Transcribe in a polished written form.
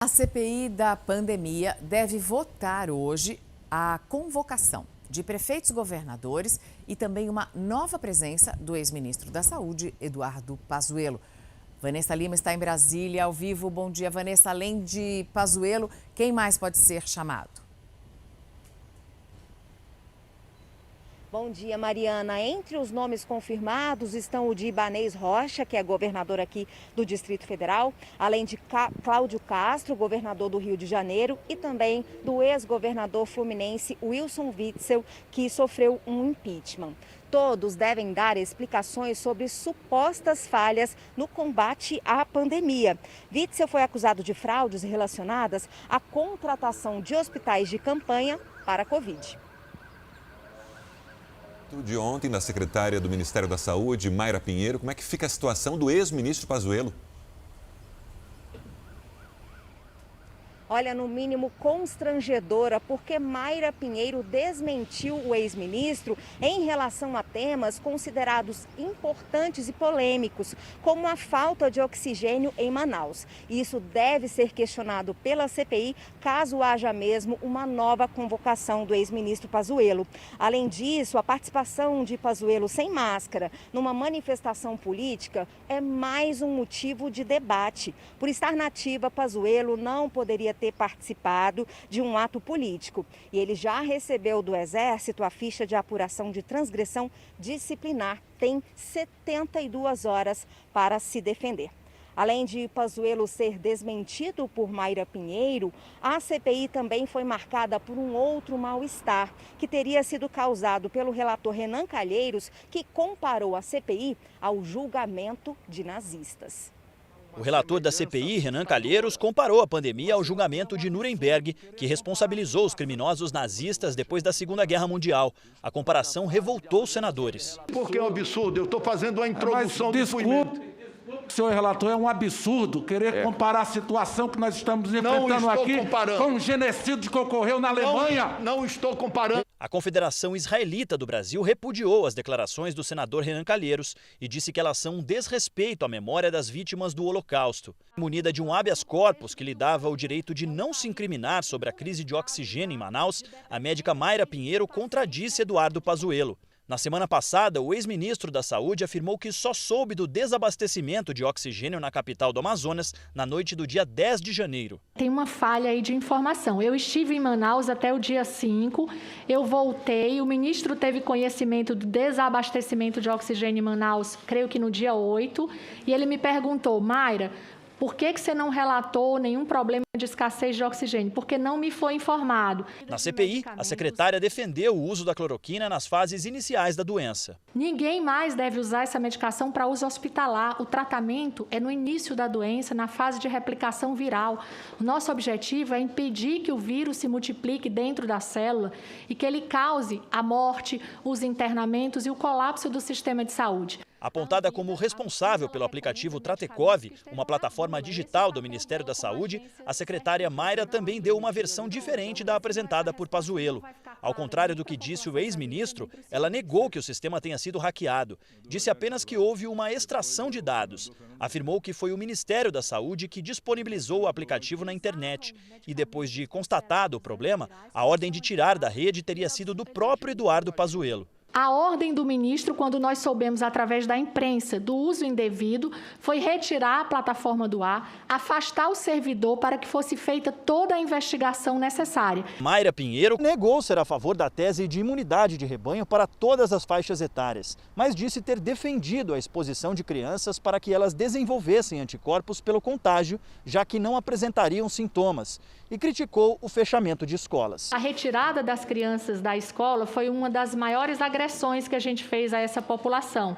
A CPI da pandemia deve votar hoje a convocação de prefeitos, governadores e também uma nova presença do ex-ministro da Saúde, Eduardo Pazuello. Vanessa Lima está em Brasília, ao vivo. Bom dia, Vanessa. Além de Pazuello, quem mais pode ser chamado? Bom dia, Mariana. Entre os nomes confirmados estão o de Ibanez Rocha, que é governador aqui do Distrito Federal, além de Cláudio Castro, governador do Rio de Janeiro, e também do ex-governador fluminense Wilson Witzel, que sofreu um impeachment. Todos devem dar explicações sobre supostas falhas no combate à pandemia. Witzel foi acusado de fraudes relacionadas à contratação de hospitais de campanha para a Covid. De ontem, da secretária do Ministério da Saúde, Mayra Pinheiro, como é que fica a situação do ex-ministro Pazuello? Olha, no mínimo constrangedora, porque Mayra Pinheiro desmentiu o ex-ministro em relação a temas considerados importantes e polêmicos, como a falta de oxigênio em Manaus. Isso deve ser questionado pela CPI, caso haja mesmo uma nova convocação do ex-ministro Pazuello. Além disso, a participação de Pazuello sem máscara numa manifestação política é mais um motivo de debate. Por estar na ativa, Pazuello não poderia ter participado de um ato político. E ele já recebeu do Exército a ficha de apuração de transgressão disciplinar. Tem 72 horas para se defender. Além de Pazuello ser desmentido por Mayra Pinheiro, a CPI também foi marcada por um outro mal-estar, que teria sido causado pelo relator Renan Calheiros, que comparou a CPI ao julgamento de nazistas. O relator da CPI, Renan Calheiros, comparou a pandemia ao julgamento de Nuremberg, que responsabilizou os criminosos nazistas depois da Segunda Guerra Mundial. A comparação revoltou os senadores. Porque é um absurdo, eu estou fazendo a introdução do depoimento. Senhor relator, é um absurdo querer comparar a situação que nós estamos enfrentando aqui com o genocídio que ocorreu na Alemanha. Não estou comparando. A Confederação Israelita do Brasil repudiou as declarações do senador Renan Calheiros e disse que elas são um desrespeito à memória das vítimas do Holocausto. Munida de um habeas corpus que lhe dava o direito de não se incriminar sobre a crise de oxigênio em Manaus, a médica Mayra Pinheiro contradisse Eduardo Pazuello. Na semana passada, o ex-ministro da Saúde afirmou que só soube do desabastecimento de oxigênio na capital do Amazonas na noite do dia 10 de janeiro. Tem uma falha aí de informação. Eu estive em Manaus até o dia 5, eu voltei, o ministro teve conhecimento do desabastecimento de oxigênio em Manaus, creio que no dia 8, e ele me perguntou: Mayra, por que você não relatou nenhum problema de escassez de oxigênio? Porque não me foi informado. Na CPI, a secretária defendeu o uso da cloroquina nas fases iniciais da doença. Ninguém mais deve usar essa medicação para uso hospitalar. O tratamento é no início da doença, na fase de replicação viral. O nosso objetivo é impedir que o vírus se multiplique dentro da célula e que ele cause a morte, os internamentos e o colapso do sistema de saúde. Apontada como responsável pelo aplicativo Tratecov, uma plataforma digital do Ministério da Saúde, a secretária Mayra também deu uma versão diferente da apresentada por Pazuello. Ao contrário do que disse o ex-ministro, ela negou que o sistema tenha sido hackeado. Disse apenas que houve uma extração de dados. Afirmou que foi o Ministério da Saúde que disponibilizou o aplicativo na internet. E depois de constatado o problema, a ordem de tirar da rede teria sido do próprio Eduardo Pazuello. A ordem do ministro, quando nós soubemos através da imprensa do uso indevido, foi retirar a plataforma do ar, afastar o servidor para que fosse feita toda a investigação necessária. Mayra Pinheiro negou ser a favor da tese de imunidade de rebanho para todas as faixas etárias, mas disse ter defendido a exposição de crianças para que elas desenvolvessem anticorpos pelo contágio, já que não apresentariam sintomas, e criticou o fechamento de escolas. A retirada das crianças da escola foi uma das maiores agressões que a gente fez a essa população.